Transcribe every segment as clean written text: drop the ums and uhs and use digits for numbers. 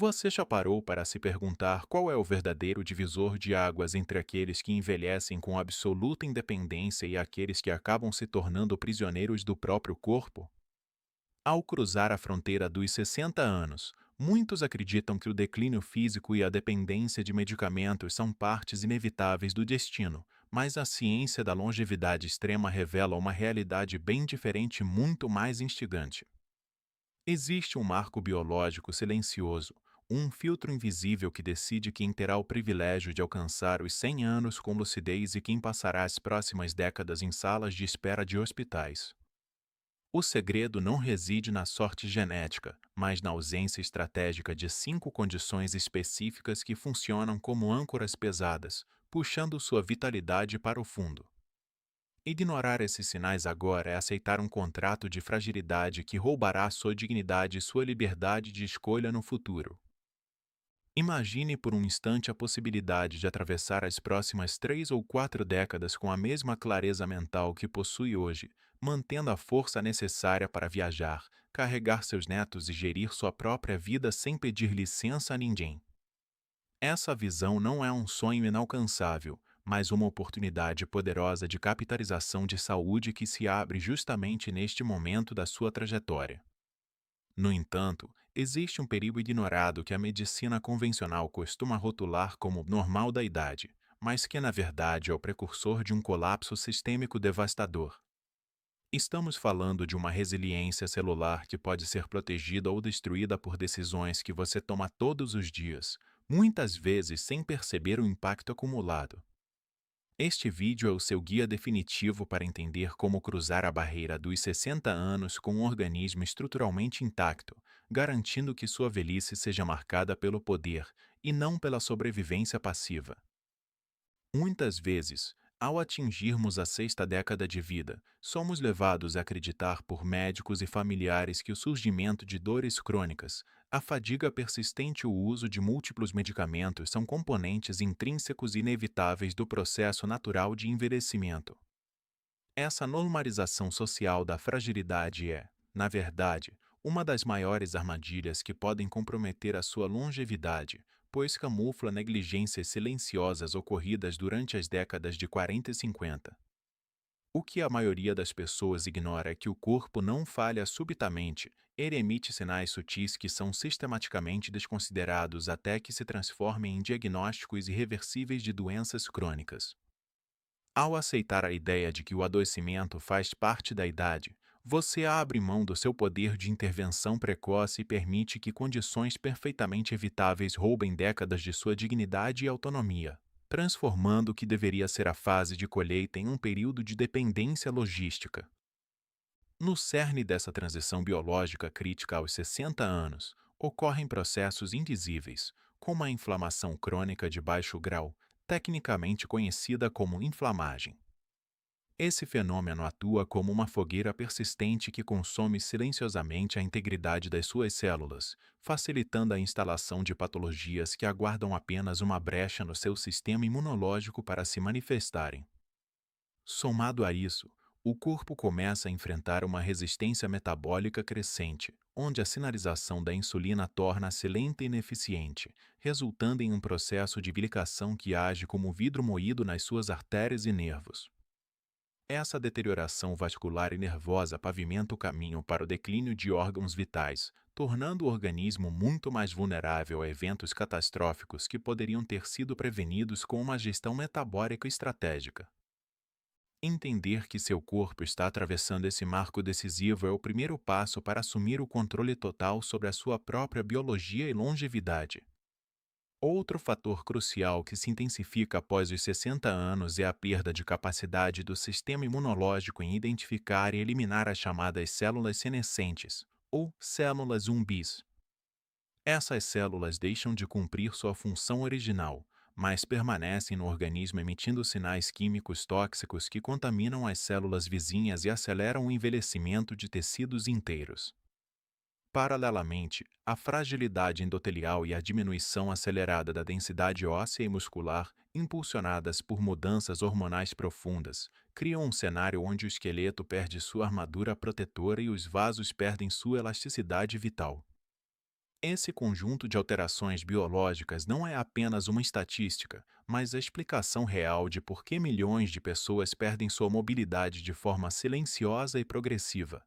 Você já parou para se perguntar qual é o verdadeiro divisor de águas entre aqueles que envelhecem com absoluta independência e aqueles que acabam se tornando prisioneiros do próprio corpo? Ao cruzar a fronteira dos 60 anos, muitos acreditam que o declínio físico e a dependência de medicamentos são partes inevitáveis do destino, mas a ciência da longevidade extrema revela uma realidade bem diferente e muito mais instigante. Existe um marco biológico silencioso, um filtro invisível que decide quem terá o privilégio de alcançar os 100 anos com lucidez e quem passará as próximas décadas em salas de espera de hospitais. O segredo não reside na sorte genética, mas na ausência estratégica de 5 condições específicas que funcionam como âncoras pesadas, puxando sua vitalidade para o fundo. Ignorar esses sinais agora é aceitar um contrato de fragilidade que roubará sua dignidade e sua liberdade de escolha no futuro. Imagine por um instante a possibilidade de atravessar as próximas 3 ou 4 décadas com a mesma clareza mental que possui hoje, mantendo a força necessária para viajar, carregar seus netos e gerir sua própria vida sem pedir licença a ninguém. Essa visão não é um sonho inalcançável, mas uma oportunidade poderosa de capitalização de saúde que se abre justamente neste momento da sua trajetória. No entanto, existe um perigo ignorado que a medicina convencional costuma rotular como normal da idade, mas que na verdade é o precursor de um colapso sistêmico devastador. Estamos falando de uma resiliência celular que pode ser protegida ou destruída por decisões que você toma todos os dias, muitas vezes sem perceber o impacto acumulado. Este vídeo é o seu guia definitivo para entender como cruzar a barreira dos 60 anos com um organismo estruturalmente intacto, garantindo que sua velhice seja marcada pelo poder e não pela sobrevivência passiva. Muitas vezes, ao atingirmos a 6ª década de vida, somos levados a acreditar por médicos e familiares que o surgimento de dores crônicas, a fadiga persistente e o uso de múltiplos medicamentos são componentes intrínsecos e inevitáveis do processo natural de envelhecimento. Essa normalização social da fragilidade é, na verdade, uma das maiores armadilhas que podem comprometer a sua longevidade, pois camufla negligências silenciosas ocorridas durante as décadas de 40 e 50. O que a maioria das pessoas ignora é que o corpo não falha subitamente, ele emite sinais sutis que são sistematicamente desconsiderados até que se transformem em diagnósticos irreversíveis de doenças crônicas. Ao aceitar a ideia de que o adoecimento faz parte da idade, você abre mão do seu poder de intervenção precoce e permite que condições perfeitamente evitáveis roubem décadas de sua dignidade e autonomia, transformando o que deveria ser a fase de colheita em um período de dependência logística. No cerne dessa transição biológica crítica aos 60 anos, ocorrem processos invisíveis, como a inflamação crônica de baixo grau, tecnicamente conhecida como inflamagem. Esse fenômeno atua como uma fogueira persistente que consome silenciosamente a integridade das suas células, facilitando a instalação de patologias que aguardam apenas uma brecha no seu sistema imunológico para se manifestarem. Somado a isso, o corpo começa a enfrentar uma resistência metabólica crescente, onde a sinalização da insulina torna-se lenta e ineficiente, resultando em um processo de glicação que age como vidro moído nas suas artérias e nervos. Essa deterioração vascular e nervosa pavimenta o caminho para o declínio de órgãos vitais, tornando o organismo muito mais vulnerável a eventos catastróficos que poderiam ter sido prevenidos com uma gestão metabólica estratégica. Entender que seu corpo está atravessando esse marco decisivo é o primeiro passo para assumir o controle total sobre a sua própria biologia e longevidade. Outro fator crucial que se intensifica após os 60 anos é a perda de capacidade do sistema imunológico em identificar e eliminar as chamadas células senescentes, ou células zumbis. Essas células deixam de cumprir sua função original, mas permanecem no organismo emitindo sinais químicos tóxicos que contaminam as células vizinhas e aceleram o envelhecimento de tecidos inteiros. Paralelamente, a fragilidade endotelial e a diminuição acelerada da densidade óssea e muscular, impulsionadas por mudanças hormonais profundas, criam um cenário onde o esqueleto perde sua armadura protetora e os vasos perdem sua elasticidade vital. Esse conjunto de alterações biológicas não é apenas uma estatística, mas a explicação real de por que milhões de pessoas perdem sua mobilidade de forma silenciosa e progressiva.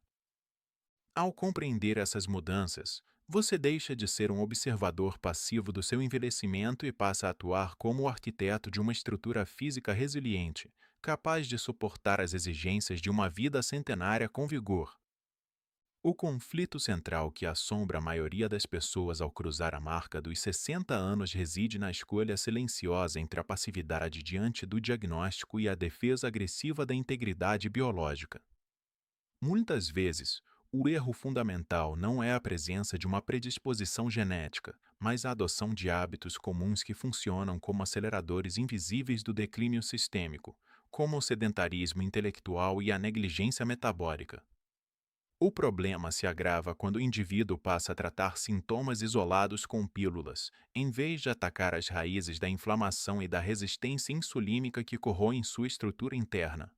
Ao compreender essas mudanças, você deixa de ser um observador passivo do seu envelhecimento e passa a atuar como o arquiteto de uma estrutura física resiliente, capaz de suportar as exigências de uma vida centenária com vigor. O conflito central que assombra a maioria das pessoas ao cruzar a marca dos 60 anos reside na escolha silenciosa entre a passividade diante do diagnóstico e a defesa agressiva da integridade biológica. Muitas vezes, o erro fundamental não é a presença de uma predisposição genética, mas a adoção de hábitos comuns que funcionam como aceleradores invisíveis do declínio sistêmico, como o sedentarismo intelectual e a negligência metabólica. O problema se agrava quando o indivíduo passa a tratar sintomas isolados com pílulas, em vez de atacar as raízes da inflamação e da resistência insulínica que corroem sua estrutura interna.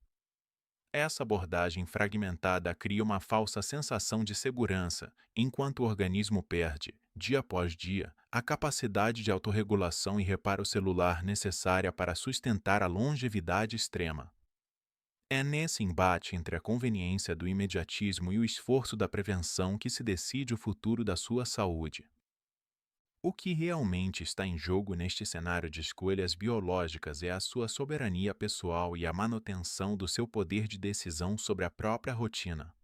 Essa abordagem fragmentada cria uma falsa sensação de segurança, enquanto o organismo perde, dia após dia, a capacidade de autorregulação e reparo celular necessária para sustentar a longevidade extrema. É nesse embate entre a conveniência do imediatismo e o esforço da prevenção que se decide o futuro da sua saúde. O que realmente está em jogo neste cenário de escolhas biológicas é a sua soberania pessoal e a manutenção do seu poder de decisão sobre a própria rotina.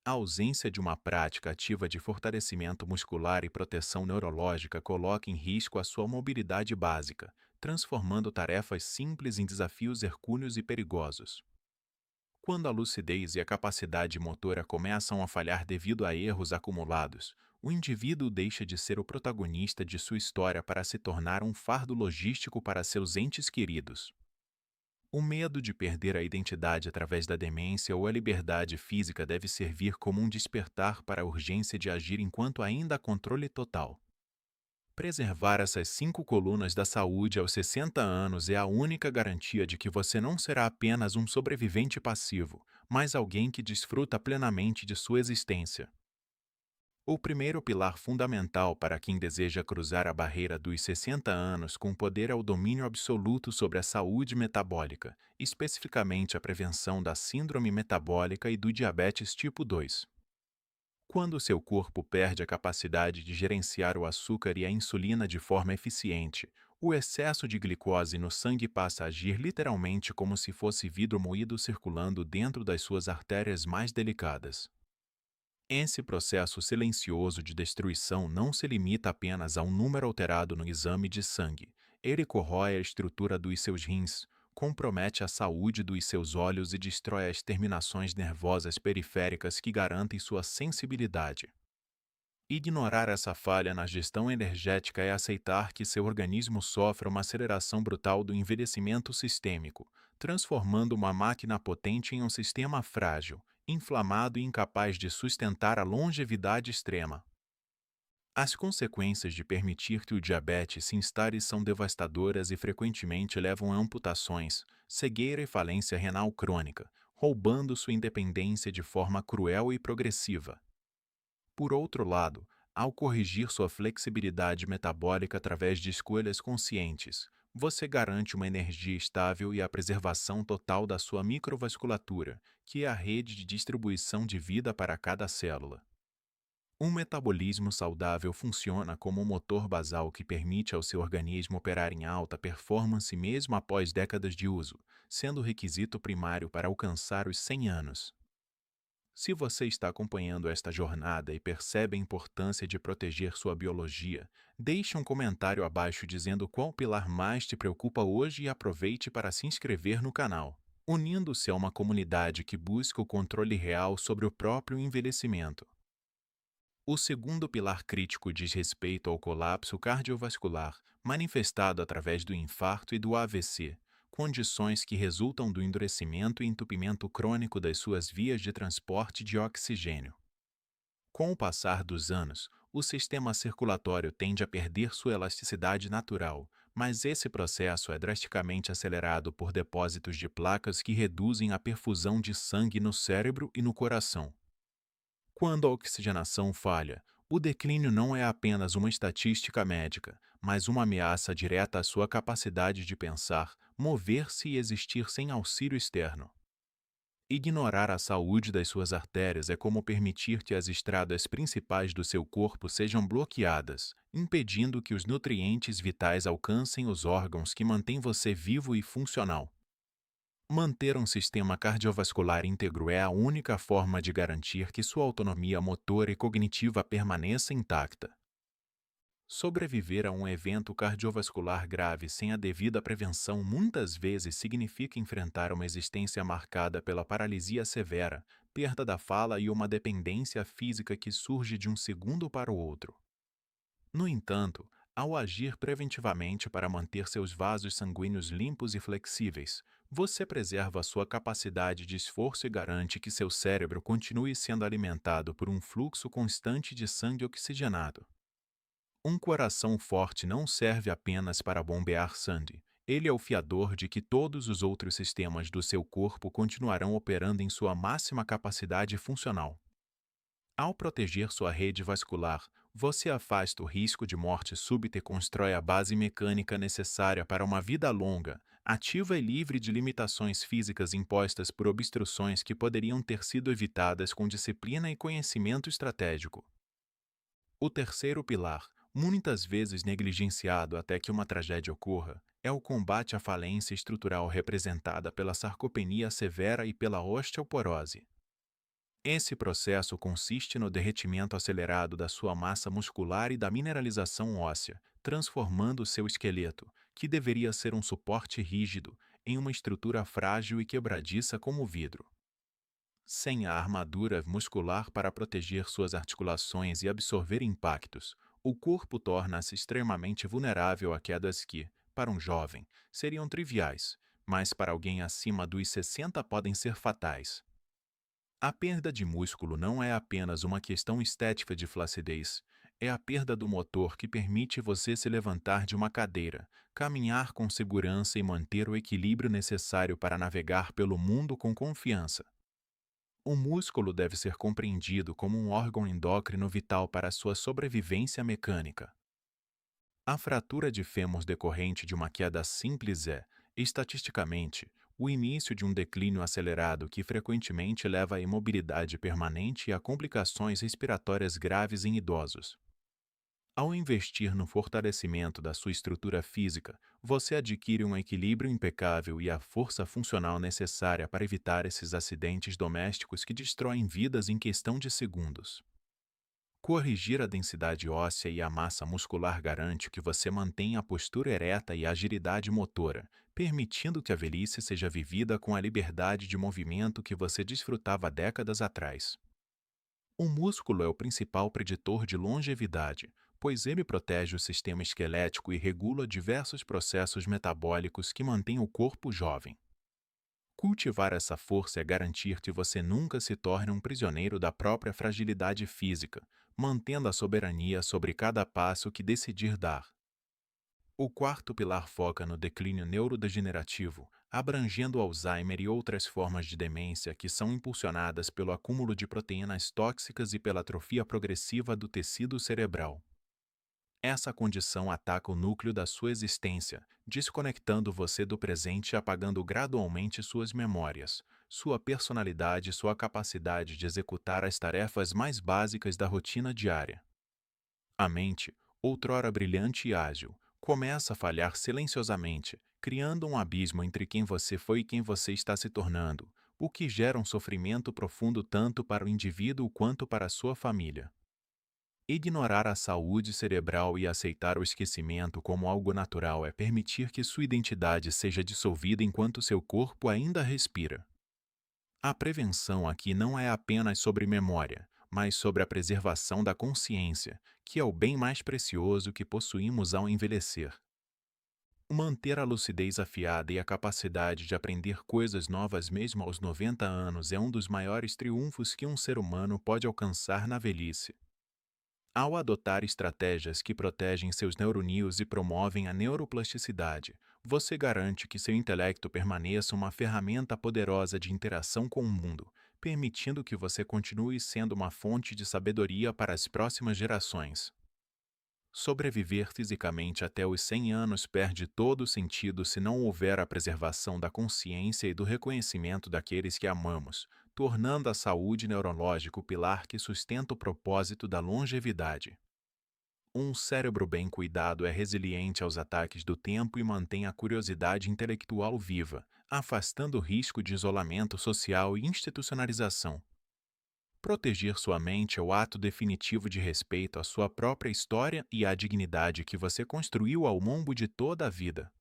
A ausência de uma prática ativa de fortalecimento muscular e proteção neurológica coloca em risco a sua mobilidade básica, transformando tarefas simples em desafios hercúleos e perigosos. Quando a lucidez e a capacidade motora começam a falhar devido a erros acumulados, o indivíduo deixa de ser o protagonista de sua história para se tornar um fardo logístico para seus entes queridos. O medo de perder a identidade através da demência ou a liberdade física deve servir como um despertar para a urgência de agir enquanto ainda há controle total. Preservar essas 5 colunas da saúde aos 60 anos é a única garantia de que você não será apenas um sobrevivente passivo, mas alguém que desfruta plenamente de sua existência. O primeiro pilar fundamental para quem deseja cruzar a barreira dos 60 anos com poder é o domínio absoluto sobre a saúde metabólica, especificamente a prevenção da síndrome metabólica e do diabetes tipo 2. Quando seu corpo perde a capacidade de gerenciar o açúcar e a insulina de forma eficiente, o excesso de glicose no sangue passa a agir literalmente como se fosse vidro moído circulando dentro das suas artérias mais delicadas. Esse processo silencioso de destruição não se limita apenas a um número alterado no exame de sangue. Ele corrói a estrutura dos seus rins, compromete a saúde dos seus olhos e destrói as terminações nervosas periféricas que garantem sua sensibilidade. Ignorar essa falha na gestão energética é aceitar que seu organismo sofre uma aceleração brutal do envelhecimento sistêmico, transformando uma máquina potente em um sistema frágil, inflamado e incapaz de sustentar a longevidade extrema. As consequências de permitir que o diabetes se instale são devastadoras e frequentemente levam a amputações, cegueira e falência renal crônica, roubando sua independência de forma cruel e progressiva. Por outro lado, ao corrigir sua flexibilidade metabólica através de escolhas conscientes, você garante uma energia estável e a preservação total da sua microvasculatura, que é a rede de distribuição de vida para cada célula. Um metabolismo saudável funciona como um motor basal que permite ao seu organismo operar em alta performance mesmo após décadas de uso, sendo o requisito primário para alcançar os 100 anos. Se você está acompanhando esta jornada e percebe a importância de proteger sua biologia, deixe um comentário abaixo dizendo qual pilar mais te preocupa hoje e aproveite para se inscrever no canal, unindo-se a uma comunidade que busca o controle real sobre o próprio envelhecimento. O segundo pilar crítico diz respeito ao colapso cardiovascular, manifestado através do infarto e do AVC, condições que resultam do endurecimento e entupimento crônico das suas vias de transporte de oxigênio. Com o passar dos anos, o sistema circulatório tende a perder sua elasticidade natural, mas esse processo é drasticamente acelerado por depósitos de placas que reduzem a perfusão de sangue no cérebro e no coração. Quando a oxigenação falha, O declínio não é apenas uma estatística médica, mas uma ameaça direta à sua capacidade de pensar, mover-se e existir sem auxílio externo. Ignorar a saúde das suas artérias é como permitir que as estradas principais do seu corpo sejam bloqueadas, impedindo que os nutrientes vitais alcancem os órgãos que mantêm você vivo e funcional. Manter um sistema cardiovascular íntegro é a única forma de garantir que sua autonomia motora e cognitiva permaneça intacta. Sobreviver a um evento cardiovascular grave sem a devida prevenção muitas vezes significa enfrentar uma existência marcada pela paralisia severa, perda da fala e uma dependência física que surge de um segundo para o outro. No entanto, ao agir preventivamente para manter seus vasos sanguíneos limpos e flexíveis, você preserva sua capacidade de esforço e garante que seu cérebro continue sendo alimentado por um fluxo constante de sangue oxigenado. Um coração forte não serve apenas para bombear sangue. Ele é o fiador de que todos os outros sistemas do seu corpo continuarão operando em sua máxima capacidade funcional. Ao proteger sua rede vascular, você afasta o risco de morte súbita e constrói a base mecânica necessária para uma vida longa, ativa e livre de limitações físicas impostas por obstruções que poderiam ter sido evitadas com disciplina e conhecimento estratégico. O terceiro pilar, muitas vezes negligenciado até que uma tragédia ocorra, é o combate à falência estrutural representada pela sarcopenia severa e pela osteoporose. Esse processo consiste no derretimento acelerado da sua massa muscular e da mineralização óssea, transformando seu esqueleto, que deveria ser um suporte rígido, em uma estrutura frágil e quebradiça como vidro. Sem a armadura muscular para proteger suas articulações e absorver impactos, o corpo torna-se extremamente vulnerável a quedas que, para um jovem, seriam triviais, mas para alguém acima dos 60 podem ser fatais. A perda de músculo não é apenas uma questão estética de flacidez, é a perda do motor que permite você se levantar de uma cadeira, caminhar com segurança e manter o equilíbrio necessário para navegar pelo mundo com confiança. O músculo deve ser compreendido como um órgão endócrino vital para sua sobrevivência mecânica. A fratura de fêmur decorrente de uma queda simples é, estatisticamente, o início de um declínio acelerado que frequentemente leva à imobilidade permanente e a complicações respiratórias graves em idosos. Ao investir no fortalecimento da sua estrutura física, você adquire um equilíbrio impecável e a força funcional necessária para evitar esses acidentes domésticos que destroem vidas em questão de segundos. Corrigir a densidade óssea e a massa muscular garante que você mantenha a postura ereta e a agilidade motora, permitindo que a velhice seja vivida com a liberdade de movimento que você desfrutava décadas atrás. O músculo é o principal preditor de longevidade, pois ele protege o sistema esquelético e regula diversos processos metabólicos que mantêm o corpo jovem. Cultivar essa força é garantir que você nunca se torne um prisioneiro da própria fragilidade física, mantendo a soberania sobre cada passo que decidir dar. O quarto pilar foca no declínio neurodegenerativo, abrangendo o Alzheimer e outras formas de demência que são impulsionadas pelo acúmulo de proteínas tóxicas e pela atrofia progressiva do tecido cerebral. Essa condição ataca o núcleo da sua existência, desconectando você do presente e apagando gradualmente suas memórias, sua personalidade e sua capacidade de executar as tarefas mais básicas da rotina diária. A mente, outrora brilhante e ágil, começa a falhar silenciosamente, criando um abismo entre quem você foi e quem você está se tornando, o que gera um sofrimento profundo tanto para o indivíduo quanto para a sua família. Ignorar a saúde cerebral e aceitar o esquecimento como algo natural é permitir que sua identidade seja dissolvida enquanto seu corpo ainda respira. A prevenção aqui não é apenas sobre memória, mas sobre a preservação da consciência, que é o bem mais precioso que possuímos ao envelhecer. Manter a lucidez afiada e a capacidade de aprender coisas novas mesmo aos 90 anos é um dos maiores triunfos que um ser humano pode alcançar na velhice. Ao adotar estratégias que protegem seus neurônios e promovem a neuroplasticidade, você garante que seu intelecto permaneça uma ferramenta poderosa de interação com o mundo, permitindo que você continue sendo uma fonte de sabedoria para as próximas gerações. Sobreviver fisicamente até os 100 anos perde todo o sentido se não houver a preservação da consciência e do reconhecimento daqueles que amamos, tornando a saúde neurológica o pilar que sustenta o propósito da longevidade. Um cérebro bem cuidado é resiliente aos ataques do tempo e mantém a curiosidade intelectual viva, afastando o risco de isolamento social e institucionalização. Proteger sua mente é o ato definitivo de respeito à sua própria história e à dignidade que você construiu ao longo de toda a vida.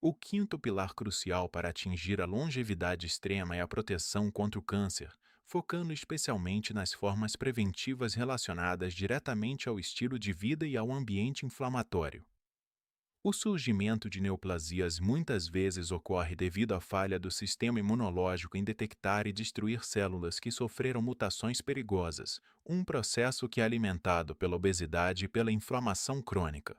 O quinto pilar crucial para atingir a longevidade extrema é a proteção contra o câncer, focando especialmente nas formas preventivas relacionadas diretamente ao estilo de vida e ao ambiente inflamatório. O surgimento de neoplasias muitas vezes ocorre devido à falha do sistema imunológico em detectar e destruir células que sofreram mutações perigosas, um processo que é alimentado pela obesidade e pela inflamação crônica.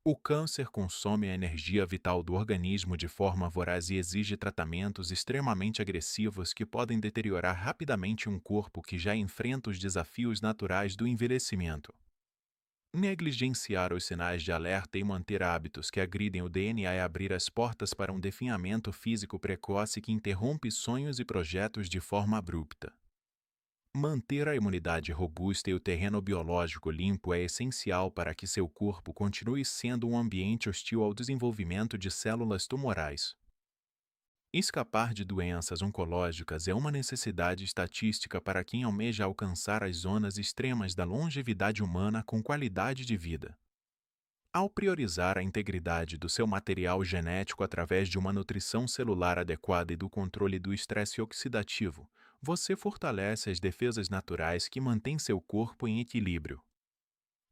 O câncer consome a energia vital do organismo de forma voraz e exige tratamentos extremamente agressivos que podem deteriorar rapidamente um corpo que já enfrenta os desafios naturais do envelhecimento. Negligenciar os sinais de alerta e manter hábitos que agridem o DNA é abrir as portas para um definhamento físico precoce que interrompe sonhos e projetos de forma abrupta. Manter a imunidade robusta e o terreno biológico limpo é essencial para que seu corpo continue sendo um ambiente hostil ao desenvolvimento de células tumorais. Escapar de doenças oncológicas é uma necessidade estatística para quem almeja alcançar as zonas extremas da longevidade humana com qualidade de vida. Ao priorizar a integridade do seu material genético através de uma nutrição celular adequada e do controle do estresse oxidativo, você fortalece as defesas naturais que mantêm seu corpo em equilíbrio.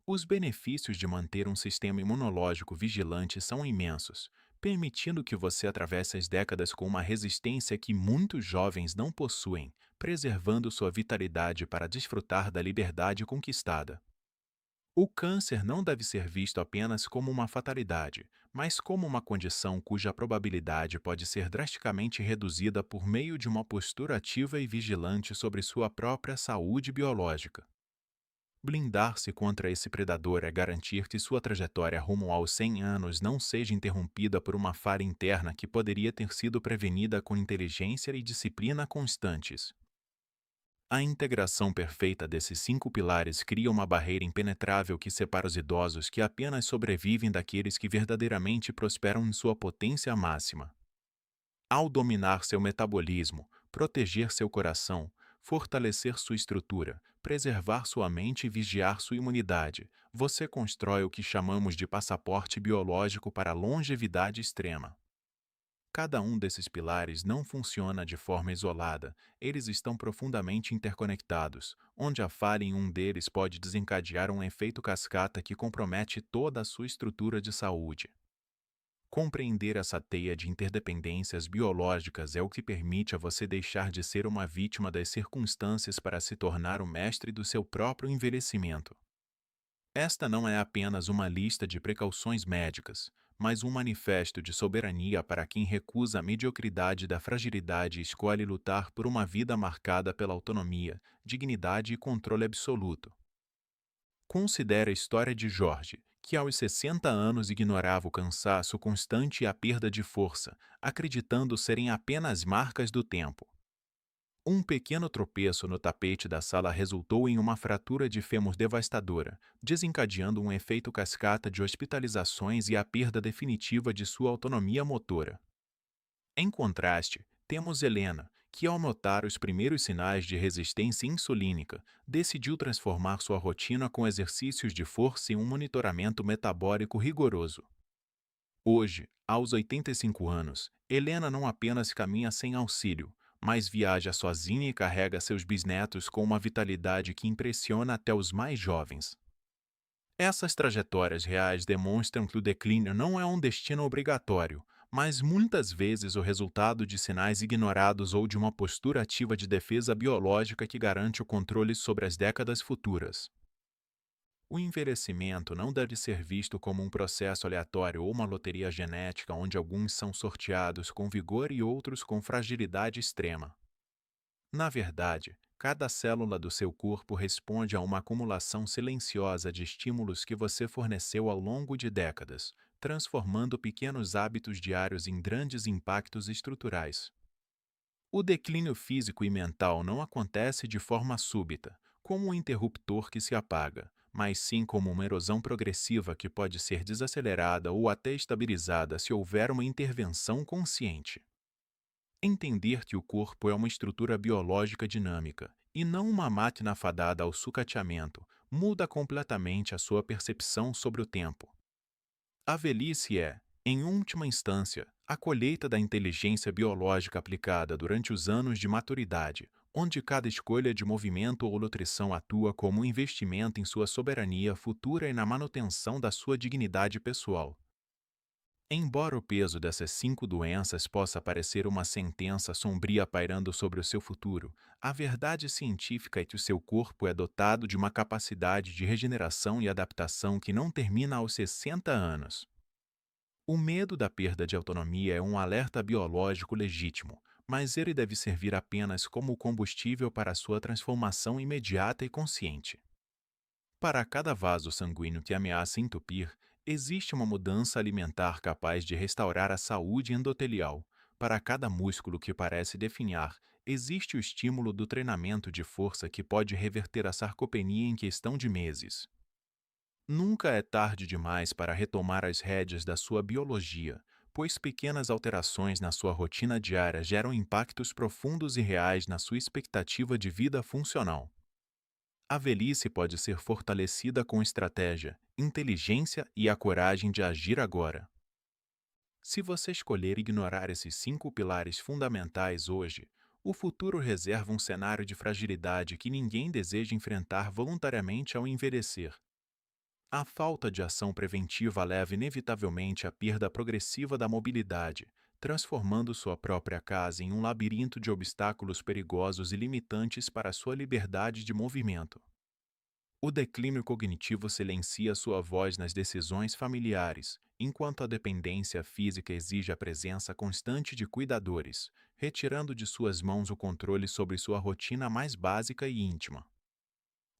Os benefícios de manter um sistema imunológico vigilante são imensos, permitindo que você atravesse as décadas com uma resistência que muitos jovens não possuem, preservando sua vitalidade para desfrutar da liberdade conquistada. O câncer não deve ser visto apenas como uma fatalidade, mas como uma condição cuja probabilidade pode ser drasticamente reduzida por meio de uma postura ativa e vigilante sobre sua própria saúde biológica. Blindar-se contra esse predador é garantir que sua trajetória rumo aos 100 anos não seja interrompida por uma falha interna que poderia ter sido prevenida com inteligência e disciplina constantes. A integração perfeita desses 5 pilares cria uma barreira impenetrável que separa os idosos que apenas sobrevivem daqueles que verdadeiramente prosperam em sua potência máxima. Ao dominar seu metabolismo, proteger seu coração, fortalecer sua estrutura, preservar sua mente e vigiar sua imunidade, você constrói o que chamamos de passaporte biológico para a longevidade extrema. Cada um desses pilares não funciona de forma isolada, eles estão profundamente interconectados, onde a falha em um deles pode desencadear um efeito cascata que compromete toda a sua estrutura de saúde. Compreender essa teia de interdependências biológicas é o que permite a você deixar de ser uma vítima das circunstâncias para se tornar o mestre do seu próprio envelhecimento. Esta não é apenas uma lista de precauções médicas, mas um manifesto de soberania para quem recusa a mediocridade da fragilidade e escolhe lutar por uma vida marcada pela autonomia, dignidade e controle absoluto. Considere a história de Jorge, que aos 60 anos ignorava o cansaço constante e a perda de força, acreditando serem apenas marcas do tempo. Um pequeno tropeço no tapete da sala resultou em uma fratura de fêmur devastadora, desencadeando um efeito cascata de hospitalizações e a perda definitiva de sua autonomia motora. Em contraste, temos Helena, que ao notar os primeiros sinais de resistência insulínica, decidiu transformar sua rotina com exercícios de força em um monitoramento metabólico rigoroso. Hoje, aos 85 anos, Helena não apenas caminha sem auxílio, mas viaja sozinha e carrega seus bisnetos com uma vitalidade que impressiona até os mais jovens. Essas trajetórias reais demonstram que o declínio não é um destino obrigatório, mas muitas vezes o resultado de sinais ignorados ou de uma postura ativa de defesa biológica que garante o controle sobre as décadas futuras. O envelhecimento não deve ser visto como um processo aleatório ou uma loteria genética onde alguns são sorteados com vigor e outros com fragilidade extrema. Na verdade, cada célula do seu corpo responde a uma acumulação silenciosa de estímulos que você forneceu ao longo de décadas, transformando pequenos hábitos diários em grandes impactos estruturais. O declínio físico e mental não acontece de forma súbita, como um interruptor que se apaga, mas sim como uma erosão progressiva que pode ser desacelerada ou até estabilizada se houver uma intervenção consciente. Entender que o corpo é uma estrutura biológica dinâmica e não uma máquina fadada ao sucateamento muda completamente a sua percepção sobre o tempo. A velhice é, em última instância, a colheita da inteligência biológica aplicada durante os anos de maturidade, onde cada escolha de movimento ou nutrição atua como um investimento em sua soberania futura e na manutenção da sua dignidade pessoal. Embora o peso dessas 5 doenças possa parecer uma sentença sombria pairando sobre o seu futuro, a verdade científica é que o seu corpo é dotado de uma capacidade de regeneração e adaptação que não termina aos 60 anos. O medo da perda de autonomia é um alerta biológico legítimo, mas ele deve servir apenas como combustível para a sua transformação imediata e consciente. Para cada vaso sanguíneo que ameaça entupir, existe uma mudança alimentar capaz de restaurar a saúde endotelial. Para cada músculo que parece definhar, existe o estímulo do treinamento de força que pode reverter a sarcopenia em questão de meses. Nunca é tarde demais para retomar as rédeas da sua biologia, pois pequenas alterações na sua rotina diária geram impactos profundos e reais na sua expectativa de vida funcional. A velhice pode ser fortalecida com estratégia, inteligência e a coragem de agir agora. Se você escolher ignorar esses 5 pilares fundamentais hoje, o futuro reserva um cenário de fragilidade que ninguém deseja enfrentar voluntariamente ao envelhecer. A falta de ação preventiva leva inevitavelmente à perda progressiva da mobilidade, transformando sua própria casa em um labirinto de obstáculos perigosos e limitantes para sua liberdade de movimento. O declínio cognitivo silencia sua voz nas decisões familiares, enquanto a dependência física exige a presença constante de cuidadores, retirando de suas mãos o controle sobre sua rotina mais básica e íntima.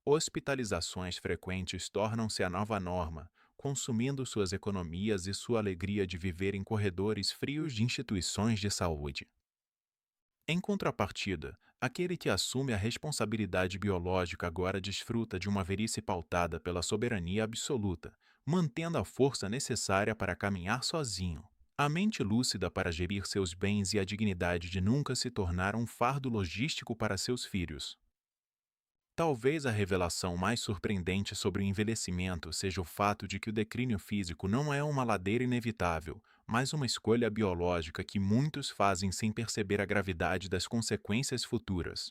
Hospitalizações frequentes tornam-se a nova norma, consumindo suas economias e sua alegria de viver em corredores frios de instituições de saúde. Em contrapartida, aquele que assume a responsabilidade biológica agora desfruta de uma velhice pautada pela soberania absoluta, mantendo a força necessária para caminhar sozinho, a mente lúcida para gerir seus bens e a dignidade de nunca se tornar um fardo logístico para seus filhos. Talvez a revelação mais surpreendente sobre o envelhecimento seja o fato de que o declínio físico não é uma ladeira inevitável, mas uma escolha biológica que muitos fazem sem perceber a gravidade das consequências futuras.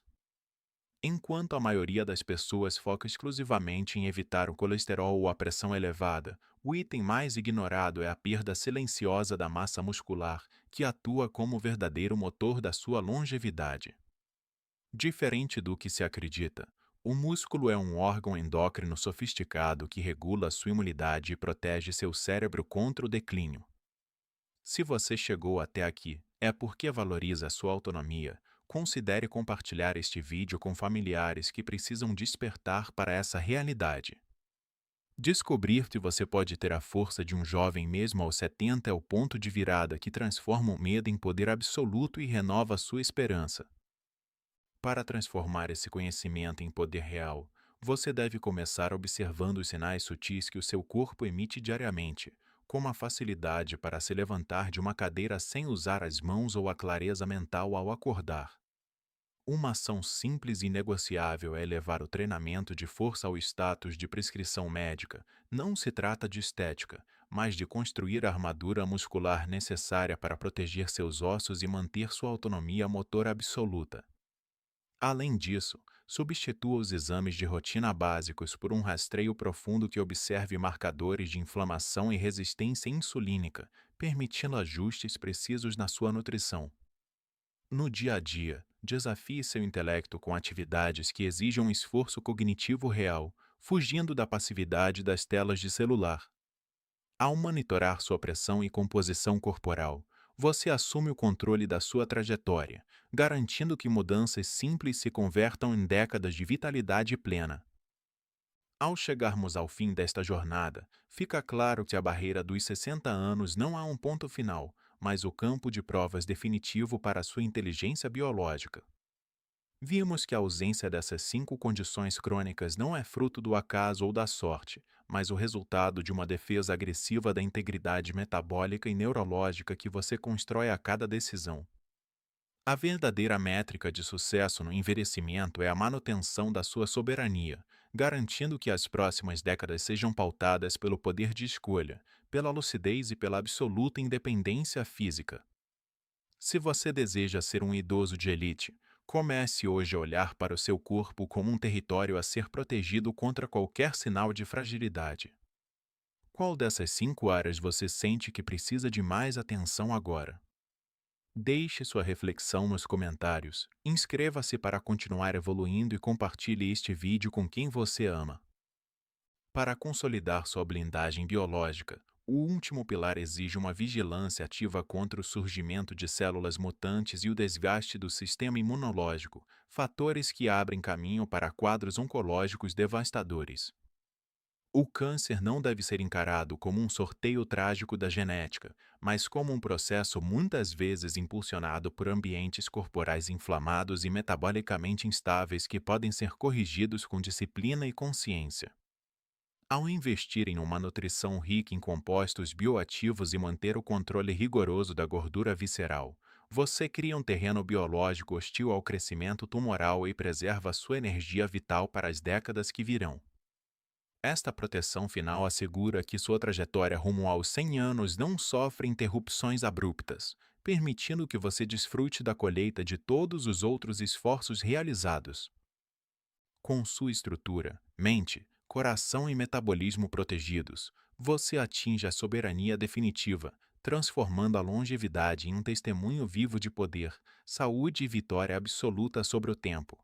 Enquanto a maioria das pessoas foca exclusivamente em evitar o colesterol ou a pressão elevada, o item mais ignorado é a perda silenciosa da massa muscular, que atua como o verdadeiro motor da sua longevidade. Diferente do que se acredita, o músculo é um órgão endócrino sofisticado que regula sua imunidade e protege seu cérebro contra o declínio. Se você chegou até aqui, é porque valoriza a sua autonomia. Considere compartilhar este vídeo com familiares que precisam despertar para essa realidade. Descobrir que você pode ter a força de um jovem mesmo aos 70 é o ponto de virada que transforma o medo em poder absoluto e renova sua esperança. Para transformar esse conhecimento em poder real, você deve começar observando os sinais sutis que o seu corpo emite diariamente, como a facilidade para se levantar de uma cadeira sem usar as mãos ou a clareza mental ao acordar. Uma ação simples e negociável é elevar o treinamento de força ao status de prescrição médica. Não se trata de estética, mas de construir a armadura muscular necessária para proteger seus ossos e manter sua autonomia motora absoluta. Além disso, substitua os exames de rotina básicos por um rastreio profundo que observe marcadores de inflamação e resistência insulínica, permitindo ajustes precisos na sua nutrição. No dia a dia, desafie seu intelecto com atividades que exijam um esforço cognitivo real, fugindo da passividade das telas de celular. Ao monitorar sua pressão e composição corporal, você assume o controle da sua trajetória, garantindo que mudanças simples se convertam em décadas de vitalidade plena. Ao chegarmos ao fim desta jornada, fica claro que a barreira dos 60 anos não há um ponto final, mas o campo de provas definitivo para a sua inteligência biológica. Vimos que a ausência dessas 5 condições crônicas não é fruto do acaso ou da sorte, mas o resultado de uma defesa agressiva da integridade metabólica e neurológica que você constrói a cada decisão. A verdadeira métrica de sucesso no envelhecimento é a manutenção da sua soberania, garantindo que as próximas décadas sejam pautadas pelo poder de escolha, pela lucidez e pela absoluta independência física. Se você deseja ser um idoso de elite, comece hoje a olhar para o seu corpo como um território a ser protegido contra qualquer sinal de fragilidade. Qual dessas 5 áreas você sente que precisa de mais atenção agora? Deixe sua reflexão nos comentários, inscreva-se para continuar evoluindo e compartilhe este vídeo com quem você ama. Para consolidar sua blindagem biológica, o último pilar exige uma vigilância ativa contra o surgimento de células mutantes e o desgaste do sistema imunológico, fatores que abrem caminho para quadros oncológicos devastadores. O câncer não deve ser encarado como um sorteio trágico da genética, mas como um processo muitas vezes impulsionado por ambientes corporais inflamados e metabolicamente instáveis que podem ser corrigidos com disciplina e consciência. Ao investir em uma nutrição rica em compostos bioativos e manter o controle rigoroso da gordura visceral, você cria um terreno biológico hostil ao crescimento tumoral e preserva sua energia vital para as décadas que virão. Esta proteção final assegura que sua trajetória rumo aos 100 anos não sofre interrupções abruptas, permitindo que você desfrute da colheita de todos os outros esforços realizados. Com sua estrutura, mente, coração e metabolismo protegidos, você atinge a soberania definitiva, transformando a longevidade em um testemunho vivo de poder, saúde e vitória absoluta sobre o tempo.